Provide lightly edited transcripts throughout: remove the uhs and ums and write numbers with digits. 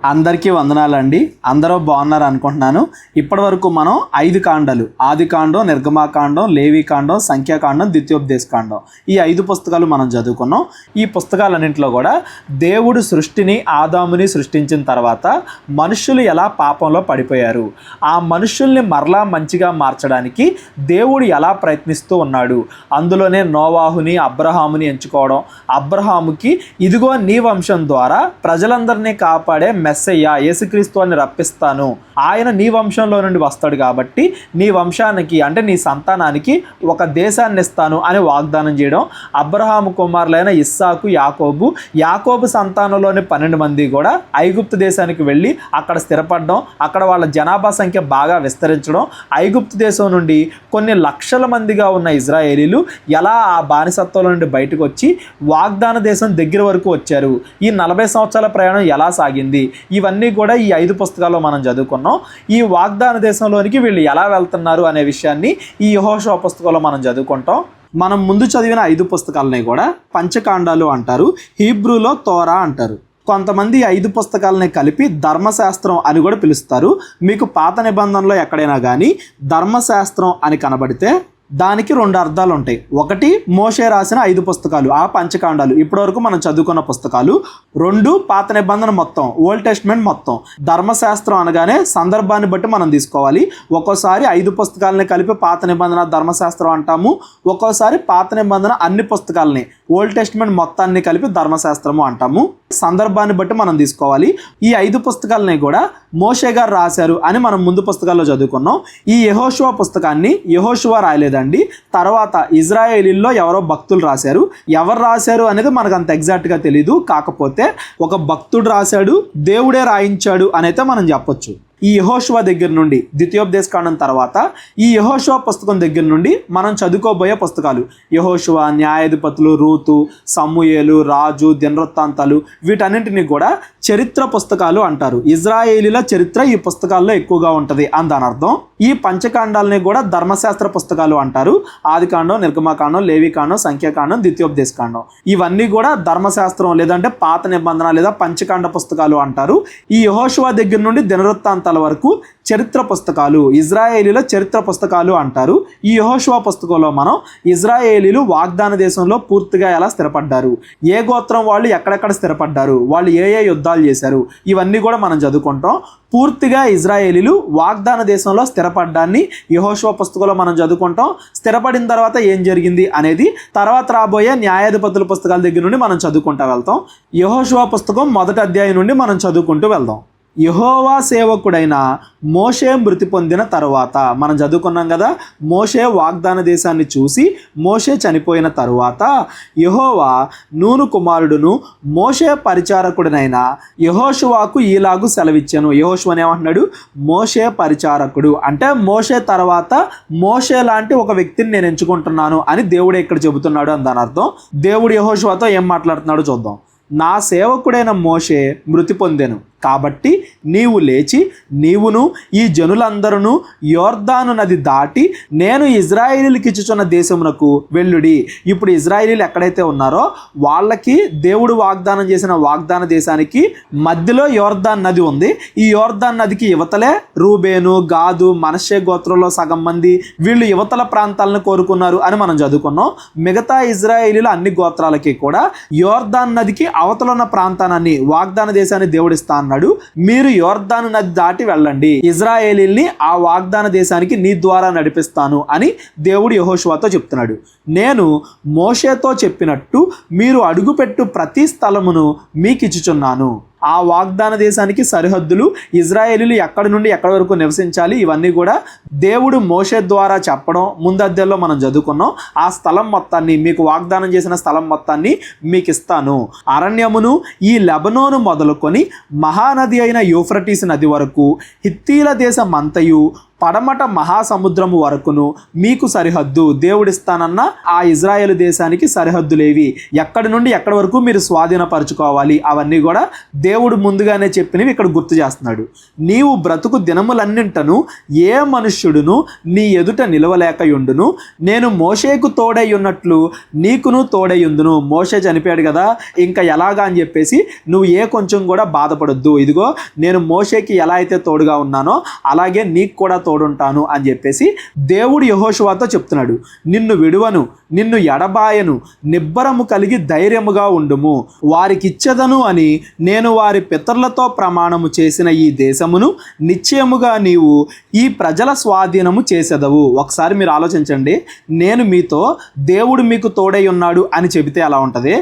అందరికీ వందనాలండి. అందరూ బాగున్నారు అనుకుంటున్నాను. ఇప్పటి వరకు మనం 5 కాండాలు, ఆదికాండం, నిర్గమాకాండం, లేవికాండం, సంఖ్యాకాండం, ద్వితీయోపదేశకాండం, ఈ 5 పుస్తకాలు మనం చదువుకున్నాం. ఈ పుస్తకాలన్నింటిలో కూడా దేవుడు సృష్టిని, ఆదాముని సృష్టించిన తర్వాత మనుషులు ఎలా పాపంలో పడిపోయారు, ఆ మనుషుల్ని మరలా మంచిగా మార్చడానికి దేవుడు ఎలా ప్రయత్నిస్తూ ఉన్నాడు, అందులోనే నోవాహుని, అబ్రహాముని ఎంచుకోవడం, అబ్రహాముకి ఇదిగో నీ వంశం ద్వారా ప్రజలందరినీ కాపాడే మెస్సయ్య యేసుక్రీస్తు అని రప్పిస్తాను, ఆయన నీ వంశంలో నుండి వస్తాడు కాబట్టి నీ వంశానికి అంటే నీ సంతానానికి ఒక దేశాన్ని ఇస్తాను అని వాగ్దానం చేయడం. అబ్రహాము కుమారులైన ఇస్సాకు, యాకోబు సంతానంలోని 12 మంది కూడా ఐగుప్తు దేశానికి వెళ్ళి అక్కడ స్థిరపడడం, అక్కడ వాళ్ళ జనాభా సంఖ్య బాగా విస్తరించడం, ఐగుప్తు దేశం నుండి కొన్ని లక్షల మందిగా ఉన్న ఇజ్రాయేలీలు ఎలా ఆ బానిసత్వం నుండి బయటకు వచ్చి వాగ్దాన దేశం దగ్గర వరకు వచ్చారు, ఈ 40 సంవత్సరాల ప్రయాణం ఎలా సాగింది, ఇవన్నీ కూడా ఈ 5 పుస్తకాల్లో మనం చదువుకున్నాం. ఈ వాగ్దాన దేశంలోనికి వీళ్ళు ఎలా వెళ్తున్నారు అనే విషయాన్ని ఈ యెహోషువ పుస్తకంలో మనం చదువుకుంటాం. మనం ముందు చదివిన 5 పుస్తకాలని కూడా పంచకాండాలు అంటారు, హీబ్రూలో తోరా అంటారు. కొంతమంది 5 పుస్తకాలని కలిపి ధర్మశాస్త్రం అని కూడా పిలుస్తారు. మీకు పాత నిబంధనలో ఎక్కడైనా కానీ ధర్మశాస్త్రం అని కనబడితే దానికి 2 అర్థాలు ఉంటాయి. ఒకటి మోషే రాసిన 5 పుస్తకాలు, ఆ పంచకాండాలు ఇప్పటివరకు మనం చదువుకున్న పుస్తకాలు. 2 పాత నిబంధన మొత్తం, ఓల్డ్ టెస్ట్మెంట్ మొత్తం. ధర్మశాస్త్రం అనగానే సందర్భాన్ని బట్టి మనం తీసుకోవాలి. ఒక్కోసారి 5 పుస్తకాలని కలిపి పాత నిబంధన ధర్మశాస్త్రం అంటాము, ఒక్కోసారి పాత నిబంధన అన్ని పుస్తకాలని, ఓల్డ్ టెస్ట్మెంట్ మొత్తాన్ని కలిపి ధర్మశాస్త్రము అంటాము. సందర్భాన్ని బట్టి మనం తీసుకోవాలి. ఈ 5 పుస్తకాలని కూడా మోషే గారు రాశారు అని మనం ముందు పుస్తకాల్లో చదువుకున్నాం. ఈ యెహోషువ పుస్తకాన్ని యెహోషువ రాయలేదండి, తర్వాత ఇజ్రాయేలీల్లో ఎవరో భక్తులు రాశారు. ఎవరు రాశారు అనేది మనకు అంత ఎగ్జాక్ట్గా తెలీదు. కాకపోతే ఒక భక్తుడు రాశాడు, దేవుడే రాయించాడు అనైతే మనం చెప్పొచ్చు. ఈ యెహోషువ దగ్గర నుండి ద్వితీయోపదేశకాండం తర్వాత ఈ యెహోషువ పుస్తకం దగ్గర నుండి మనం చదువుకోబోయే పుస్తకాలు యెహోషువ, న్యాయాధిపతులు, రూతు, సమూయేలు, రాజు, దినవృత్తాంతాలు, వీటన్నింటినీ కూడా చరిత్ర పుస్తకాలు అంటారు. ఇజ్రాయేలీల చరిత్ర ఈ పుస్తకాల్లో ఎక్కువగా ఉంటుంది అని దాని అర్థం. ఈ పంచకాండాలని కూడా ధర్మశాస్త్ర పుస్తకాలు అంటారు. ఆదికాండం, నిర్గమాకాండం, లేవికాండం, సంఖ్యాకాండం, ద్వితీయోపదేశకాండం, ఇవన్నీ కూడా ధర్మశాస్త్రం లేదంటే పాత నిబంధన లేదా పంచకాండ పుస్తకాలు అంటారు. ఈ యెహోషువ దగ్గర నుండి దినవృత్తాంతాల వరకు చరిత్ర పుస్తకాలు, ఇజ్రాయేలీల చరిత్ర పుస్తకాలు అంటారు. ఈ యెహోషువ పుస్తకంలో మనం ఇజ్రాయేలీలు వాగ్దాన దేశంలో పూర్తిగా ఎలా స్థిరపడ్డారు, ఏ గోత్రం వాళ్ళు ఎక్కడెక్కడ స్థిరపడ్డారు, వాళ్ళు ఏ యుద్ధాలు చేశారు, ఇవన్నీ కూడా మనం చదువుకుంటాం. పూర్తిగా ఇజ్రాయేలీలు వాగ్దాన దేశంలో స్థిరపడ్డాన్ని యెహోషువ పుస్తకంలో మనం చదువుకుంటాం. స్థిరపడిన తర్వాత ఏం జరిగింది అనేది తర్వాత రాబోయే న్యాయాధిపతుల పుస్తకాల దగ్గర నుండి మనం చదువుకుంటూ వెళ్తాం. యెహోషువ పుస్తకం 1వ అధ్యాయం నుండి మనం చదువుకుంటూ వెళ్దాం. యెహోవా సేవకుడైన మోషే మృతి పొందిన తరువాత మనం చదువుకున్నాం కదా, మోషే వాగ్దాన దేశాన్ని చూసి మోషే చనిపోయిన తరువాత యెహోవా నూను కుమారుడును మోషే పరిచారకుడినైన యెహోషువాకు ఈలాగు సెలవిచ్చాను. యెహోషువ ఏమంటున్నాడు? మోషే పరిచారకుడు అంటే మోషే తర్వాత మోషే లాంటి ఒక వ్యక్తిని నేను ఎంచుకుంటున్నాను అని దేవుడే ఇక్కడ చెబుతున్నాడు అని దాని అర్థం. దేవుడు యెహోషువతో ఏం మాట్లాడుతున్నాడో చూద్దాం. నా సేవకుడైన మోషే మృతి పొందెను కాబట్టి నీవు లేచి నీవును ఈ జనులందరూ యోర్దాను నది దాటి నేను ఇజ్రాయేలీలకు ఇచ్చుచున్న దేశమునకు వెళ్ళుడి. ఇప్పుడు ఇజ్రాయేలీలు ఎక్కడైతే ఉన్నారో వాళ్ళకి దేవుడు వాగ్దానం చేసిన వాగ్దాన దేశానికి మధ్యలో యోర్దాన్ నది ఉంది. ఈ యోర్దాన్ నదికి యువతలే రూబేను, గాదు, మనష్షే గోత్రంలో సగం మంది వీళ్ళు యువతల ప్రాంతాలను కోరుకున్నారు అని మనం చదువుకున్నాం. మిగతా ఇజ్రాయేలీలు అన్ని గోత్రాలకి కూడా యోర్దాన్ నదికి అవతల ఉన్న ప్రాంతాన్ని వాగ్దాన దేశాన్ని దేవుడిస్తా అన్నాడు. మీరు యోర్దాను నది దాటి వెళ్ళండి, ఇజ్రాయేలీల్ని ఆ వాగ్దాన దేశానికి నీ ద్వారా నడిపిస్తాను అని దేవుడు యెహోషువతో చెప్తున్నాడు. నేను మోషేతో చెప్పినట్టు మీరు అడుగుపెట్టు ప్రతి స్థలమును మీకు ఇచ్చుచున్నాను. ఆ వాగ్దాన దేశానికి సరిహద్దులు, ఇజ్రాయేలీలు ఎక్కడి నుండి ఎక్కడి వరకు నివసించాలి, ఇవన్నీ కూడా దేవుడు మోషే ద్వారా చెప్పడం ముందద్దెల్లో మనం చదువుకున్నాం. ఆ స్థలం మొత్తాన్ని, మీకు వాగ్దానం చేసిన స్థలం మొత్తాన్ని మీకు ఇస్తాను. అరణ్యమును ఈ లెబనోను మొదలుకొని మహానది అయిన యూఫ్రటీస్ నది వరకు, హిత్తీల దేశం అంతయు, పడమట మహాసముద్రము వరకును మీకు సరిహద్దు. దేవుడిస్తానన్న ఆ ఇజ్రాయేలు దేశానికి సరిహద్దులేవి, ఎక్కడి నుండి ఎక్కడి వరకు మీరు స్వాధీనపరచుకోవాలి, అవన్నీ కూడా దేవుడు ముందుగానే చెప్పినవి ఇక్కడ గుర్తు చేస్తున్నాడు. నీవు బ్రతుకు దినములన్నింటను ఏ మనుష్యుడును నీ ఎదుట నిలవలేకయుండును, నేను మోషేకు తోడై ఉన్నట్లు నీకును తోడైయుందును. మోషే చనిపోయాడు కదా, ఇంకా ఎలాగా అని చెప్పేసి నువ్వు కొంచెం కూడా బాధపడొద్దు. ఇదిగో నేను మోషేకి ఎలా అయితే తోడుగా ఉన్నానో అలాగే నీకు కూడా తోడుంటాను అని చెప్పేసి దేవుడు యెహోషువతో చెప్తున్నాడు. నిన్ను విడువను, నిన్ను ఎడబాయను, నిబ్బరము కలిగి ధైర్యముగా ఉండుము. వారికిచ్చెదను అని నేను వారి పితరులతో ప్రమాణము చేసిన ఈ దేశమును నిశ్చయముగా నీవు ఈ ప్రజల స్వాధీనము చేసేదవు. ఒకసారి మీరు ఆలోచించండి, నేను మీతో దేవుడు మీకు తోడై ఉన్నాడు అని చెబితే ఎలా ఉంటుంది?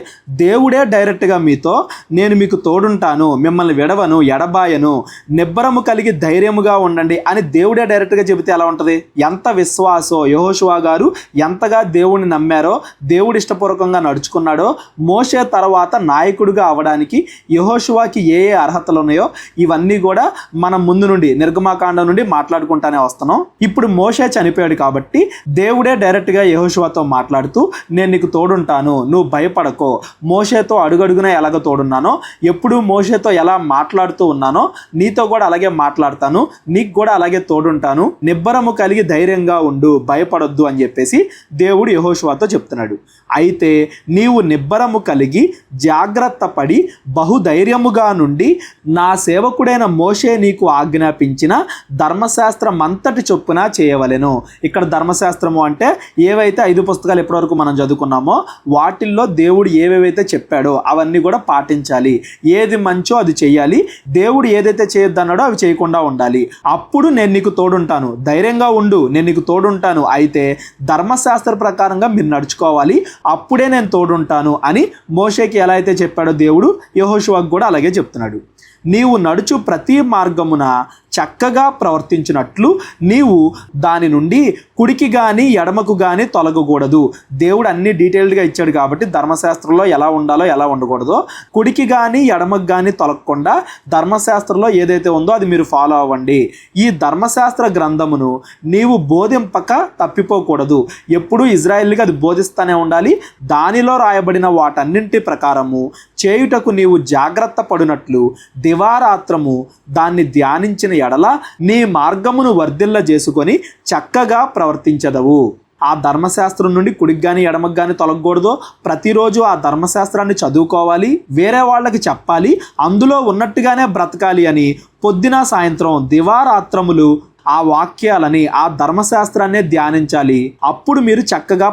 దేవుడే డైరెక్ట్గా మీతో నేను మీకు తోడుంటాను, మిమ్మల్ని విడవను, ఎడబాయను, నిబ్బరము కలిగి ధైర్యముగా ఉండండి అని దేవుడే డైరెక్ట్గా చెబితే ఎలా ఉంటుంది? ఎంత విశ్వాసో యెహోషువ గారు ఎంతగా దేవుడిని నమ్మారో, దేవుడు ఇష్టపూర్వకంగా నడుచుకున్నాడో, మోషే తర్వాత నాయకుడిగా అవడానికి యెహోషువకి ఏ అర్హతలు ఉన్నాయో ఇవన్నీ కూడా మనం ముందు నుండి నిర్గమాకాండం నుండి మాట్లాడుకుంటానే వస్తున్నాం. ఇప్పుడు మోషే చనిపోయాడు కాబట్టి దేవుడే డైరెక్ట్గా యెహోషువతో మాట్లాడుతూ నేను నీకు తోడుంటాను, నువ్వు భయపడకో, మోషేతో అడుగడుగున ఎలాగ తోడున్నానో, ఎప్పుడు మోషేతో ఎలా మాట్లాడుతూ ఉన్నానో నీతో కూడా అలాగే మాట్లాడతాను, నీకు కూడా అలాగే తోడుంటాను, నిబ్బరము కలిగి ధైర్యంగా ఉండు, భయపడొద్దు అని చెప్పేసి దేవుడు యెహోషువతో చెప్తున్నాడు. అయితే నీవు నిబ్బరము కలిగి జాగ్రత్త పడి బహుధైర్యముగా నుండి నా సేవకుడైన మోషే నీకు ఆజ్ఞాపించిన ధర్మశాస్త్రం అంతటి చొప్పున చేయవలెను. ఇక్కడ ధర్మశాస్త్రము అంటే ఏవైతే 5 పుస్తకాలు ఇప్పటివరకు మనం చదువుకున్నామో వాటిల్లో దేవుడు ఏవేవైతే చెప్పాడో అవన్నీ కూడా పాటించాలి. ఏది మంచో అది చెయ్యాలి, దేవుడు ఏదైతే చేయొద్దన్నాడో అవి చేయకుండా ఉండాలి. అప్పుడు నేను నీకు తోడుంటాను, ధైర్యంగా ఉండు, నేను నీకు తోడుంటాను. అయితే ధర్మశాస్త్ర ప్రకారంగా మీరు నడుచుకోవాలి, అప్పుడే నేను తోడుంటాను అని మోషేకి ఎలా అయితే చెప్పాడో దేవుడు యెహోషువకు కూడా అలాగే చెప్తున్నాడు. నీవు నడుచు ప్రతి మార్గమున చక్కగా ప్రవర్తించినట్లు నీవు దాని నుండి కుడికి కానీ ఎడమకు కానీ తొలగకూడదు. దేవుడు అన్ని డీటెయిల్డ్గా ఇచ్చాడు కాబట్టి ధర్మశాస్త్రంలో ఎలా ఉండాలో ఎలా ఉండకూడదో కుడికి కానీ ఎడమకు కానీ తొలగకుండా ధర్మశాస్త్రంలో ఏదైతే ఉందో అది మీరు ఫాలో అవ్వండి. ఈ ధర్మశాస్త్ర గ్రంథమును నీవు బోధింపక తప్పిపోకూడదు. ఎప్పుడూ ఇజ్రాయేల్కి అది బోధిస్తూనే ఉండాలి. దానిలో రాయబడిన వాటన్నింటి ప్రకారము చేయుటకు నీవు జాగ్రత్త పడినట్లు దివారాత్రము దాన్ని ధ్యానించిన ఎడల నీ మార్గమును వర్ధిల్ల చేసుకొని చక్కగా ప్రవర్తించదవు. ఆ ధర్మశాస్త్రం నుండి కుడికి కానీ ఎడమకు కానీ తొలగకూడదు. ప్రతిరోజు ఆ ధర్మశాస్త్రాన్ని చదువుకోవాలి, వేరే వాళ్ళకి చెప్పాలి, అందులో ఉన్నట్టుగానే బ్రతకాలి అని పొద్దున సాయంత్రం దివారాత్రములు ఆ వాక్యాలని ఆ ధర్మశాస్త్రాన్నే ధ్యానించాలి. అప్పుడు మీరు చక్కగా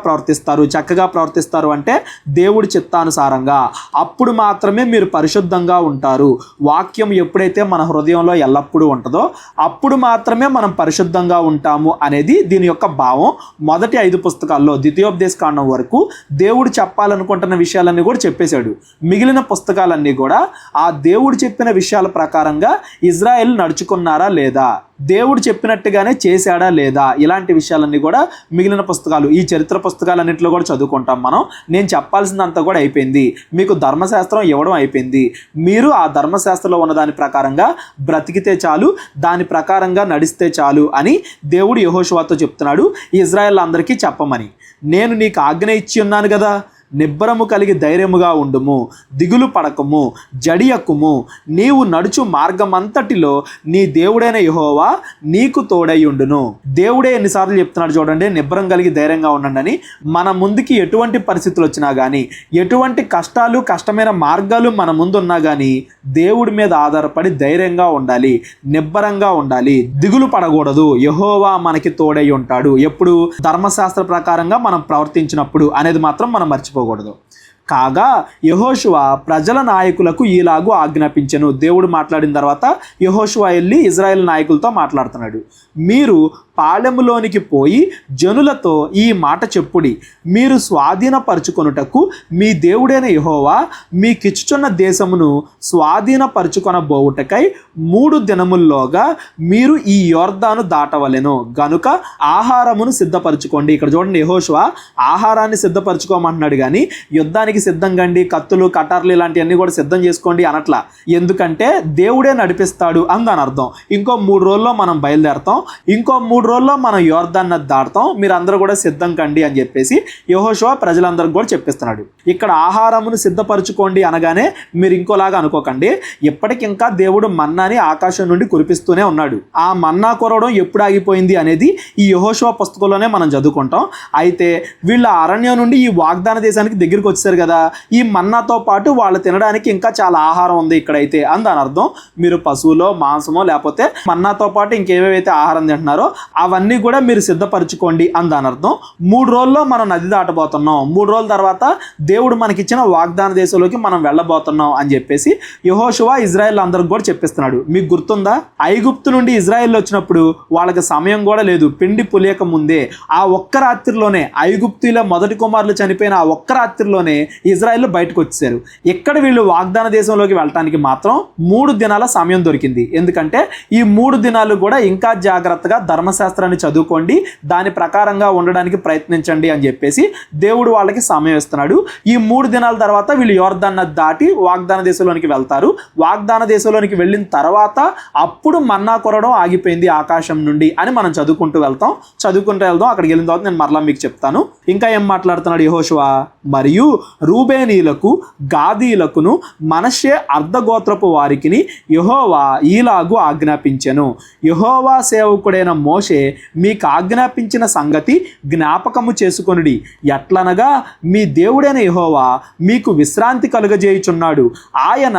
ప్రవర్తిస్తారు అంటే దేవుడి చిత్తానుసారంగా. అప్పుడు మాత్రమే మీరు పరిశుద్ధంగా ఉంటారు. వాక్యం ఎప్పుడైతే మన హృదయంలో ఎల్లప్పుడూ ఉంటుందో అప్పుడు మాత్రమే మనం పరిశుద్ధంగా ఉంటాము అనేది దీని యొక్క భావం. మొదటి 5 పుస్తకాల్లో ద్వితీయోపదేశకాండం వరకు దేవుడు చెప్పాలనుకుంటున్న విషయాలన్నీ కూడా చెప్పేశాడు. మిగిలిన పుస్తకాలన్నీ కూడా ఆ దేవుడు చెప్పిన విషయాల ప్రకారంగా ఇజ్రాయెల్ నడుచుకున్నారా లేదా, దేవుడు చెప్పినట్టుగానే చేశాడా లేదా, ఇలాంటి విషయాలన్నీ కూడా మిగిలిన పుస్తకాలు ఈ చరిత్ర పుస్తకాలన్నింటిలో కూడా చదువుకుంటాం మనం. నేను చెప్పాల్సిందంతా కూడా అయిపోయింది, మీకు ధర్మశాస్త్రం ఇవ్వడం అయిపోయింది. మీరు ఆ ధర్మశాస్త్రంలో ఉన్న దాని ప్రకారంగా బ్రతికితే చాలు, దాని ప్రకారంగా నడిస్తే చాలు అని దేవుడు యెహోషువతో చెప్తున్నాడు ఇజ్రాయెల్ అందరికీ చెప్పమని. నేను నీకు ఆజ్ఞ ఇచ్చి ఉన్నాను కదా, నిబ్బరము కలిగి ధైర్యముగా ఉండుము, దిగులు పడకము, జడియకుము. నీవు నడుచు మార్గమంతటిలో నీ దేవుడైన యెహోవా నీకు తోడై ఉండును. దేవుడే ఎన్నిసార్లు చెప్తున్నాడు చూడండి, నిబ్బరం కలిగి ధైర్యంగా ఉండండి అని. మన ముందుకి ఎటువంటి పరిస్థితులు వచ్చినా కానీ, ఎటువంటి కష్టాలు కష్టమైన మార్గాలు మన ముందు ఉన్నా కానీ దేవుడి మీద ఆధారపడి ధైర్యంగా ఉండాలి, నిబ్బరంగా ఉండాలి, దిగులు పడకూడదు. యెహోవా మనకి తోడై ఉంటాడు ఎప్పుడు, ధర్మశాస్త్ర ప్రకారంగా మనం ప్రవర్తించినప్పుడు అనేది మాత్రం మనం మర్చిపోకూడదు. కాగా యెహోషువ ప్రజల నాయకులకు ఈలాగు ఆజ్ఞాపించెను. దేవుడు మాట్లాడిన తర్వాత యెహోషువ వెళ్ళి ఇజ్రాయెల్ నాయకులతో మాట్లాడుతున్నాడు. మీరు పాళెములోనికి పోయి జనులతో ఈ మాట చెప్పుడి, మీరు స్వాధీనపరచుకొనుటకు మీ దేవుడైన యెహోవా మీకిచ్చుచున్న దేశమును స్వాధీనపరచుకొనబోవుటకై 3 దినముల్లోగా మీరు ఈ యొర్దాను దాటవలెను గనుక ఆహారమును సిద్ధపరచుకోండి. ఇక్కడ చూడండి, యెహోషువ ఆహారాన్ని సిద్ధపరచుకోమంటున్నాడు కానీ యుద్ధానికి సిద్ధంగండి, కత్తులు కటార్లు ఇలాంటివన్నీ కూడా సిద్ధం చేసుకోండి అనట్లా. ఎందుకంటే దేవుడే నడిపిస్తాడు అని దాని అర్థం. ఇంకో 3 రోజుల్లో మనం బయలుదేరతాం, ఇంకో 3 రోజుల్లో మనం యొర్దాన్ నది దాటుతాం, మీరు అందరూ కూడా సిద్ధం కండి అని చెప్పేసి యెహోషువ ప్రజలందరికీ కూడా చెప్పిస్తున్నాడు. ఇక్కడ ఆహారమును సిద్ధపరచుకోండి అనగానే మీరు ఇంకోలాగా అనుకోకండి, ఇప్పటికింకా దేవుడు మన్నాని ఆకాశం నుండి కురిపిస్తూనే ఉన్నాడు. ఆ మన్నా కురవడం ఎప్పుడు ఆగిపోయింది అనేది ఈ యెహోషువ పుస్తకంలోనే మనం చదువుకుంటాం. అయితే వీళ్ళ అరణ్యం నుండి ఈ వాగ్దాన దేశానికి దగ్గరికి వచ్చారు కదా, ఈ మన్నాతో పాటు వాళ్ళు తినడానికి ఇంకా చాలా ఆహారం ఉంది ఇక్కడైతే అని దాని అర్థం. మీరు పశువులో మాంసమో లేకపోతే మన్నాతో పాటు ఇంకేవేవైతే ఆహారం తింటున్నారో అవన్నీ కూడా మీరు సిద్ధపరచుకోండి అని దాని అర్థం. 3 రోజుల్లో మనం నది దాటబోతున్నాం, 3 రోజుల తర్వాత దేవుడు మనకిచ్చిన వాగ్దాన దేశంలోకి మనం వెళ్ళబోతున్నాం అని చెప్పేసి యెహోషువ ఇజ్రాయెల్ అందరికి కూడా చెప్పిస్తున్నాడు. మీకు గుర్తుందా, ఐగుప్తు నుండి ఇజ్రాయెల్ వచ్చినప్పుడు వాళ్ళకి సమయం కూడా లేదు, పిండి పులియక ముందే ఆ ఒక్క రాత్రిలోనే ఐగుప్తుల మొదటి కుమారులు చనిపోయిన ఆ ఒక్క రాత్రిలోనే ఇజ్రాయెల్ బయటకు వచ్చేసారు. ఇక్కడ వీళ్ళు వాగ్దాన దేశంలోకి వెళ్ళటానికి మాత్రం 3 దినాల సమయం దొరికింది. ఎందుకంటే ఈ 3 దినాలు కూడా ఇంకా జాగ్రత్తగా ధర్మశాస్త్రాన్ని చదువుకోండి, దాని ప్రకారంగా ఉండడానికి ప్రయత్నించండి అని చెప్పేసి దేవుడు వాళ్ళకి సమయం ఇస్తున్నాడు. ఈ 3 దినాల తర్వాత వీళ్ళు యొర్దాన్ నది దాటి వాగ్దాన దేశంలోనికి వెళ్తారు. వాగ్దాన దేశంలోనికి వెళ్ళిన తర్వాత అప్పుడు మన్నా కురవడం ఆగిపోయింది ఆకాశం నుండి అని మనం చదువుకుంటూ వెళ్దాం. అక్కడికి వెళ్ళిన తర్వాత నేను మరలా మీకు చెప్తాను. ఇంకా ఏం మాట్లాడుతున్నాడు యెహోషువ, మరియు రూబేనీలకు గాదీలకును మనష్షే అర్ధగోత్రపు వారికిని యెహోవా ఈలాగు ఆజ్ఞాపించెను, యెహోవా సేవకుడైన మోషే మీకు ఆజ్ఞాపించిన సంగతి జ్ఞాపకము చేసుకొనుడి. ఎట్లనగా మీ దేవుడైన యెహోవా మీకు విశ్రాంతి కలుగజేయుచున్నాడు. ఆయన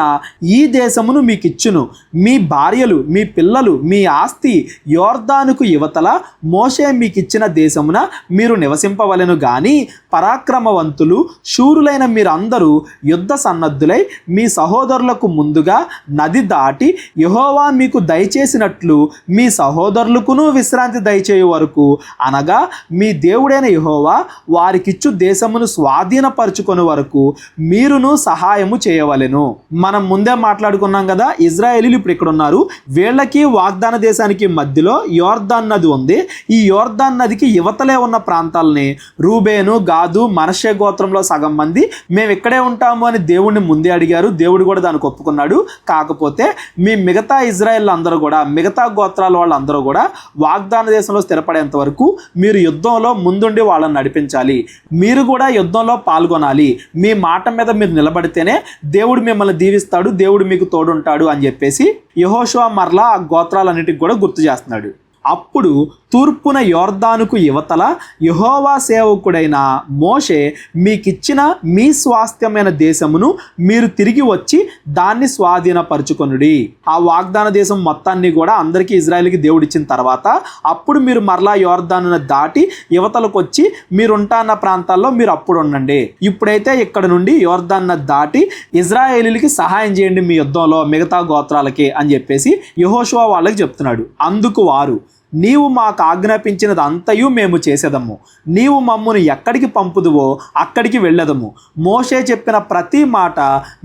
ఈ దేశమును మీకు ఇచ్చును. మీ భార్యలు, మీ పిల్లలు, మీ ఆస్తి యొర్దానుకు యువతల మోషే మీకు ఇచ్చిన దేశమున మీరు నివసింపవలెను గాని పరాక్రమవంతులు శూరులైన మీరందరూ యుద్ధ సన్నద్ధులై మీ సహోదరులకు ముందుగా నది దాటి యెహోవా మీకు దయచేసినట్లు మీ సహోదరులకును విశ్రాంతి దయచేయు వరకు, అనగా మీ దేవుడైన యెహోవా వారికిచ్చు దేశమును స్వాధీనపరచుకొని వరకు మీరును సహాయము చేయవలెను. మనం ముందే మాట్లాడుకున్నాం కదా, ఇజ్రాయేలీలు ఇప్పుడు ఇక్కడ ఉన్నారు, వీళ్ళకి వాగ్దాన దేశానికి మధ్యలో యొర్దాన్ నది ఉంది. ఈ యొర్దాన్ నదికి యువతలే ఉన్న ప్రాంతాలని రూబేను, గాదు, మనష్షే గోత్రంలో సగం మంది మేము ఇక్కడే ఉంటాము అని దేవుడిని ముందే అడిగారు. దేవుడు కూడా దానికి ఒప్పుకున్నాడు. కాకపోతే మీ మిగతా ఇజ్రాయేల్ అందరూ కూడా, మిగతా గోత్రాల వాళ్ళందరూ కూడా వాగ్దాన దేశంలో స్థిరపడేంత వరకు మీరు యుద్ధంలో ముందుండి వాళ్ళని నడిపించాలి, మీరు కూడా యుద్ధంలో పాల్గొనాలి. మీ మాట మీద మీరు నిలబడితేనే దేవుడు మిమ్మల్ని దీవిస్తాడు, దేవుడు మీకు తోడుంటాడు అని చెప్పేసి యెహోషువ మరలా ఆ గోత్రాలన్నిటికి కూడా గుర్తు చేస్తున్నాడు. అప్పుడు తూర్పున యొర్దానుకు యువతల యెహోవా సేవకుడైన మోషే మీకిచ్చిన మీ స్వాస్థ్యమైన దేశమును మీరు తిరిగి వచ్చి దాన్ని స్వాధీనపరచుకొనుడి. ఆ వాగ్దాన దేశం మొత్తాన్ని కూడా అందరికీ ఇజ్రాయేల్కి దేవుడు ఇచ్చిన తర్వాత అప్పుడు మీరు మరలా యొర్దాను దాటి యువతలకు వచ్చి మీరుంటాన్న ప్రాంతాల్లో మీరు అప్పుడు ఉండండి. ఇప్పుడైతే ఇక్కడ నుండి యొర్దాను దాటి ఇజ్రాయేలీలకి సహాయం చేయండి మీ యుద్ధంలో మిగతా గోత్రాలకి అని చెప్పేసి యెహోషువ వాళ్ళకి చెప్తున్నాడు. అందుకు వారు, నీవు మాకు ఆజ్ఞాపించినది అంతయు మేము చేసేదము, నీవు మమ్మను ఎక్కడికి పంపుదువో అక్కడికి వెళ్ళదము. మోషే చెప్పిన ప్రతి మాట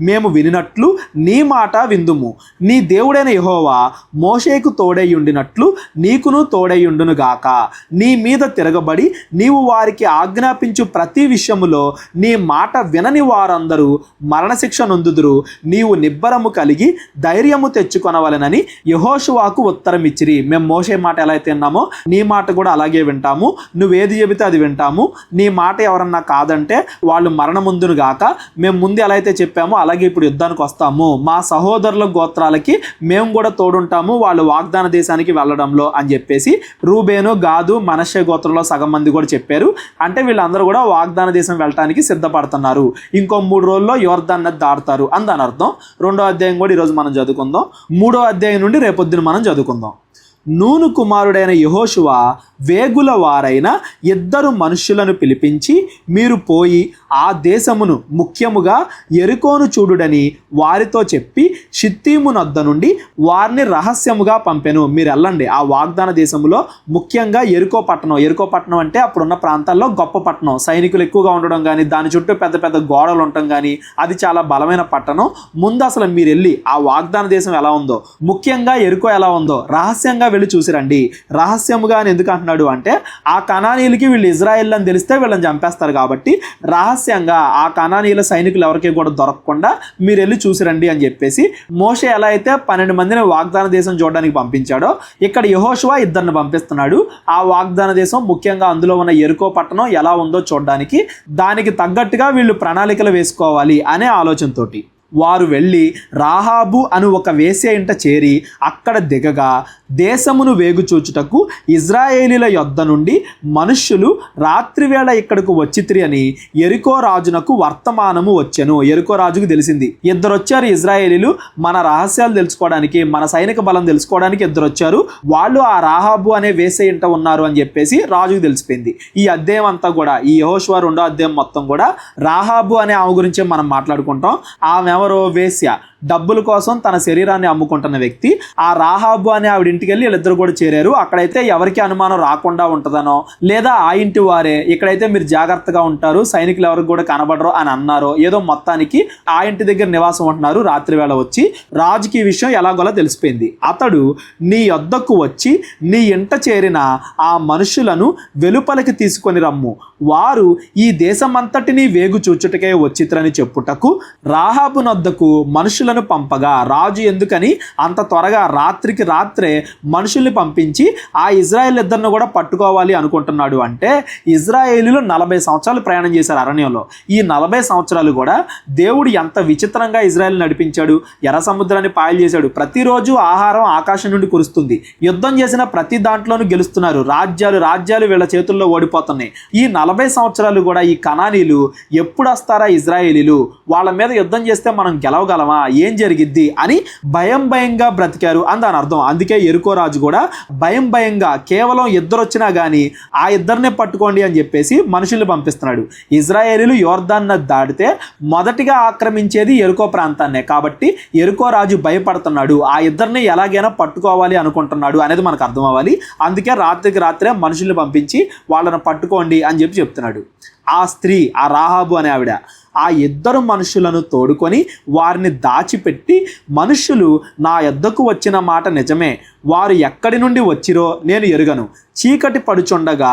మేము వినినట్లు నీ మాట విందుము. నీ దేవుడైన యెహోవా మోషేకు తోడై ఉండినట్లు నీకును తోడై ఉండును గాక. నీ మీద తిరగబడి నీవు వారికి ఆజ్ఞాపించు ప్రతి విషయములో నీ మాట వినని వారందరూ మరణశిక్ష నొందుదురు. నీవు నిబ్బరము కలిగి ధైర్యము తెచ్చుకొనవలెనని యెహోషువాకు ఉత్తరం ఇచ్చిరి. మేము మోషే మాట ఎలా అయితే విన్నామో నీ మాట కూడా అలాగే వింటాము, నువ్వేది చెబితే అది వింటాము. నీ మాట ఎవరన్నా కాదంటే వాళ్ళు మరణముందును గాక. మేము ముందు ఎలా అయితే చెప్పామో అలాగే ఇప్పుడు యుద్ధానికి వస్తాము, మా సహోదరుల గోత్రాలకి మేము కూడా తోడుంటాము వాళ్ళు వాగ్దాన దేశానికి వెళ్ళడంలో అని చెప్పేసి రూబేను, గాదు, మనష్షే గోత్రంలో సగం మంది కూడా చెప్పారు. అంటే వీళ్ళందరూ కూడా వాగ్దాన దేశం వెళ్ళటానికి సిద్ధపడుతున్నారు. ఇంకో 3 రోజుల్లో యొర్దాన్ నది దాటుతారు అని దాని అర్థం. 2వ అధ్యాయం కూడా ఈరోజు మనం చదువుకుందాం. 3వ అధ్యాయం నుండి రేపొద్దున మనం చదువుకుందాం. నూను కుమారుడైన యెహోషువ వేగుల వారైన 2 మనుష్యులను పిలిపించి, మీరు పోయి ఆ దేశమును ముఖ్యముగా యెరికోను చూడుడని వారితో చెప్పి షిత్తీము నొద్ద నుండి వారిని రహస్యముగా పంపెను. మీరు వెళ్ళండి, ఆ వాగ్దాన దేశంలో ముఖ్యంగా యెరికో పట్టణం అంటే అప్పుడున్న ప్రాంతాల్లో గొప్ప పట్టణం, సైనికులు ఎక్కువగా ఉండడం కానీ, దాని చుట్టూ పెద్ద పెద్ద గోడలు ఉండటం కానీ, అది చాలా బలమైన పట్టణం. ముందు అసలు మీరు వెళ్ళి ఆ వాగ్దాన దేశం ఎలా ఉందో, ముఖ్యంగా యెరికో ఎలా ఉందో రహస్యంగా వెళ్ళి చూసిరండి. రహస్యముగా అని ఎందుకు అంటున్నాడు అంటే, ఆ కనానీయులకి వీళ్ళు ఇజ్రాయేల్ అని తెలిస్తే వీళ్ళని చంపేస్తారు కాబట్టి రహస్యంగా ఆ కనానీయుల సైనికులు ఎవరికి కూడా దొరకకుండా మీరు వెళ్ళి చూసిరండి అని చెప్పేసి, మోషే ఎలా అయితే 12 మందిని వాగ్దాన దేశం చూడడానికి పంపించాడో, ఇక్కడ యెహోషువ 2 పంపిస్తున్నాడు. ఆ వాగ్దాన దేశం ముఖ్యంగా అందులో ఉన్న యెరికో పట్టణం ఎలా ఉందో చూడడానికి, దానికి తగ్గట్టుగా వీళ్ళు ప్రణాళికలు వేసుకోవాలి అనే ఆలోచనతోటి వారు వెళ్ళి రాహాబు అను ఒక వేశ్య ఇంట చేరి అక్కడ దిగగా, దేశమును వేగుచూచుటకు ఇజ్రాయేలీల యొద్ద నుండి మనుష్యులు రాత్రివేళ ఇక్కడకు వచ్చితిరి అని యెరికో రాజునకు వర్తమానము వచ్చెను. యెరికో రాజుకు తెలిసింది, 2 వచ్చారు ఇజ్రాయేలీలు, మన రహస్యాలు తెలుసుకోవడానికి, మన సైనిక బలం తెలుసుకోవడానికి 2 వచ్చారు, వాళ్ళు ఆ రాహాబు అనే వేశ్య ఇంట ఉన్నారు అని చెప్పేసి రాజుకు తెలిసిపోయింది. ఈ అధ్యాయం అంతా కూడా, ఈ యెహోషువ 2వ అధ్యాయం మొత్తం కూడా రాహాబు అనే ఆమె గురించే మనం మాట్లాడుకుంటాం. ఆమె ఎవరో వేశ్య, డబ్బుల కోసం తన శరీరాన్ని అమ్ముకుంటున్న వ్యక్తి. ఆ రాహాబు అనే ఆవిడ ఇంటికి వెళ్ళి వీళ్ళిద్దరు కూడా చేరారు. అక్కడైతే ఎవరికి అనుమానం రాకుండా ఉంటుందనో, లేదా ఆ ఇంటి వారే ఇక్కడైతే మీరు జాగ్రత్తగా ఉంటారు, సైనికులు ఎవరికి కూడా కనబడరు అని అన్నారో, ఏదో మొత్తానికి ఆ ఇంటి దగ్గర నివాసం ఉంటున్నారు. రాత్రి వేళ వచ్చి రాజుకి ఈ విషయం ఎలాగోలా తెలిసిపోయింది. అతడు నీ యొద్దకు వచ్చి నీ ఇంట చేరిన ఆ మనుషులను వెలుపలికి తీసుకొని రమ్ము, వారు ఈ దేశమంతటినీ వేగు చూచుటకే వచ్చిత్రని చెప్పుటకు రాహాబు నొద్దకు మనుషులను పంపగా, రాజు ఎందుకని అంత త్వరగా రాత్రికి రాత్రే మనుషుల్ని పంపించి ఆ ఇజ్రాయేల్ 2 కూడా పట్టుకోవాలి అనుకుంటున్నాడు అంటే, ఇజ్రాయేలీలు 40 సంవత్సరాలు ప్రయాణం చేశారు అరణ్యంలో. ఈ 40 సంవత్సరాలు కూడా దేవుడు ఎంత విచిత్రంగా ఇజ్రాయేల్ నడిపించాడు. ఎర్ర సముద్రాన్ని పాయలు చేశాడు, ప్రతిరోజు ఆహారం ఆకాశం నుండి కురుస్తుంది, యుద్ధం చేసిన ప్రతి దాంట్లోనూ గెలుస్తున్నారు, రాజ్యాలు వీళ్ళ చేతుల్లో ఓడిపోతున్నాయి. ఈ 40 సంవత్సరాలు కూడా ఈ కనానీలు ఎప్పుడు వస్తారా ఇజ్రాయేలీలు, వాళ్ళ మీద యుద్ధం చేస్తే మనం గెలవగలమా, ఏం జరిగిద్ది అని భయంగా బ్రతికారు అని దాని అర్థం. అందుకే యెరికో రాజు కూడా భయంగా కేవలం 2 వచ్చినా కానీ ఆ 2నే పట్టుకోండి అని చెప్పేసి మనుషుల్ని పంపిస్తున్నాడు. ఇజ్రాయేలీలు యోర్దాన్ నది దాటితే మొదటిగా ఆక్రమించేది యెరికో ప్రాంతాన్నే కాబట్టి యెరికో రాజు భయపడుతున్నాడు, ఆ 2ని ఎలాగైనా పట్టుకోవాలి అనుకుంటున్నాడు అనేది మనకు అర్థం అవ్వాలి. అందుకే రాత్రికి రాత్రే మనుషుల్ని పంపించి వాళ్ళని పట్టుకోండి అని చెప్తున్నాడు. ఆ స్త్రీ, ఆ రాహాబు అనే ఆవిడ ఆ 2 మనుషులను తోడుకొని వారిని దాచిపెట్టి, మనుషులు నా యొద్దకు వచ్చిన మాట నిజమే, వారు ఎక్కడి నుండి వచ్చిరో నేను ఎరుగను, చీకటి పడుచుండగా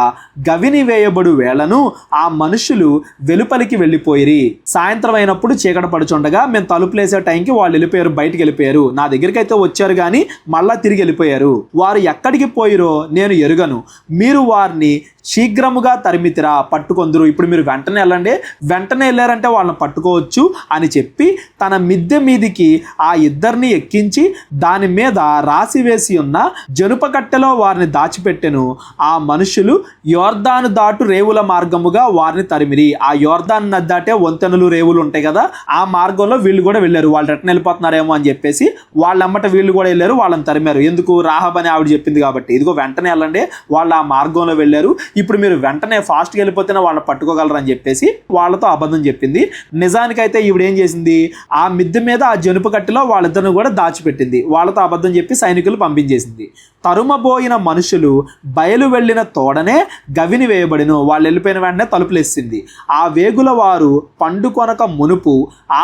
గవిని వేయబడు వేళను ఆ మనుషులు వెలుపలికి వెళ్ళిపోయిరి. సాయంత్రం అయినప్పుడు చీకటి పడుచుండగా మేము తలుపులేసే టైంకి వాళ్ళు వెళ్ళిపోయారు, బయటికి వెళ్ళిపోయారు. నా దగ్గరికి అయితే వచ్చారు కానీ మళ్ళా తిరిగి వెళ్ళిపోయారు. వారు ఎక్కడికి పోయిరో నేను ఎరుగను, మీరు వారిని శీఘ్రముగా తరిమితిరా, పట్టుకొందురు. ఇప్పుడు మీరు వెంటనే వెళ్ళండి, వెంటనే వెళ్ళారంటే వాళ్ళని పట్టుకోవచ్చు అని చెప్పి తన మిద్దె మీదికి ఆ 2 ఎక్కించి దాని మీద రాసి వేసి ఉన్న జనుప కట్టెలో వారిని దాచిపెట్టెను. ఆ మనుషులు యోర్దాను దాటు రేవుల మార్గముగా వారిని తరిమిరి. ఆ యోర్దాను నది దాటే వంతెనలు, రేవులు ఉంటాయి కదా, ఆ మార్గంలో వీళ్ళు కూడా వెళ్ళారు. వాళ్ళు రిటర్న్ వెళ్ళిపోతున్నారేమో అని చెప్పేసి వాళ్ళమ్మట వీళ్ళు కూడా వెళ్ళారు, వాళ్ళని తరిమారు. ఎందుకు, రాహాబ్ అని ఆవిడ చెప్పింది కాబట్టి. ఇదిగో వెంటనే వెళ్ళండి, వాళ్ళు ఆ మార్గంలో వెళ్ళారు, ఇప్పుడు మీరు వెంటనే ఫాస్ట్గా వెళ్ళిపోతేనే వాళ్ళని పట్టుకోగలరు అని చెప్పేసి వాళ్ళతో అబద్ధం చెప్పింది. నిజానికైతే ఈవిడ ఏం చేసింది, ఆ మిద్దె మీద ఆ జనుపు కట్టెలో వాళ్ళిద్దరిని కూడా దాచిపెట్టింది. వాళ్ళతో అబద్ధం చెప్పి సైనికులు పంపించేసింది. తరుమబోయిన మనుషులు బయలు వెళ్ళిన తోడనే గవిని వేయబడిను. వాళ్ళు వెళ్ళిపోయిన వెంటనే తలుపులేసింది. ఆ వేగుల వారు పండుకొనక మునుపు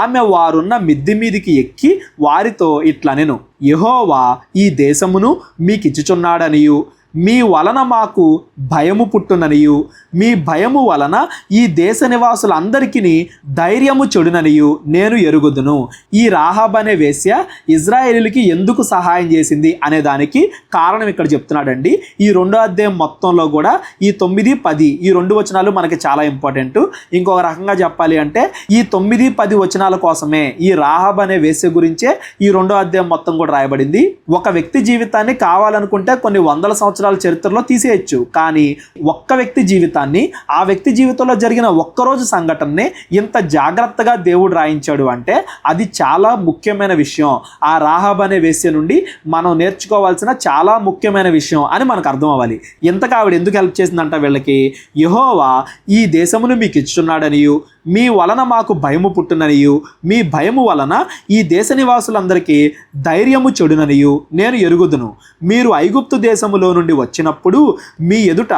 ఆమె వారున్న మిద్దె మీదికి ఎక్కి వారితో ఇట్లనెను, యెహోవా ఈ దేశమును మీకిచ్చుచున్నాడనియు, మీ వలన మాకు భయము పుట్టుననియు, మీ భయము వలన ఈ దేశ నివాసులందరికీ ధైర్యము చెడుననియు నేను ఎరుగుదును. ఈ రాహాబ్ అనే వేశ్య ఇజ్రాయేలీలకి ఎందుకు సహాయం చేసింది అనే దానికి కారణం ఇక్కడ చెప్తున్నాడండి. ఈ 2వ అధ్యాయం మొత్తంలో కూడా ఈ 9, 10 ఈ 2 వచనాలు మనకి చాలా ఇంపార్టెంట్. ఇంకొక రకంగా చెప్పాలి అంటే ఈ 9, 10 వచనాల కోసమే, ఈ రాహాబ్ అనే వేశ్య గురించే ఈ 2వ అధ్యాయం మొత్తం కూడా రాయబడింది. ఒక వ్యక్తి జీవితాన్ని కావాలనుకుంటే కొన్ని వందల సంవత్సరాలు సంవత్సరాల చరిత్రలో తీసేయచ్చు. కానీ ఒక్క వ్యక్తి జీవితాన్ని, ఆ వ్యక్తి జీవితంలో జరిగిన ఒక్కరోజు సంఘటనని ఇంత జాగ్రత్తగా దేవుడు రాయించాడు అంటే అది చాలా ముఖ్యమైన విషయం. ఆ రాహాబ్ అనే వేశ్య నుండి మనం నేర్చుకోవాల్సిన చాలా ముఖ్యమైన విషయం అని మనకు అర్థం అవ్వాలి. ఇంతగా ఆవిడ ఎందుకు హెల్ప్ చేసిందంట వీళ్ళకి? యెహోవా ఈ దేశమును మీకు ఇచ్చుచున్నాడనియు, మీ వలన మాకు భయము పుట్టుననియు, మీ భయము వలన ఈ దేశ నివాసులందరికీ ధైర్యము చెడుననియు నేను ఎరుగుదును. మీరు ఐగుప్తు దేశములో నుండి వచ్చినప్పుడు మీ ఎదుట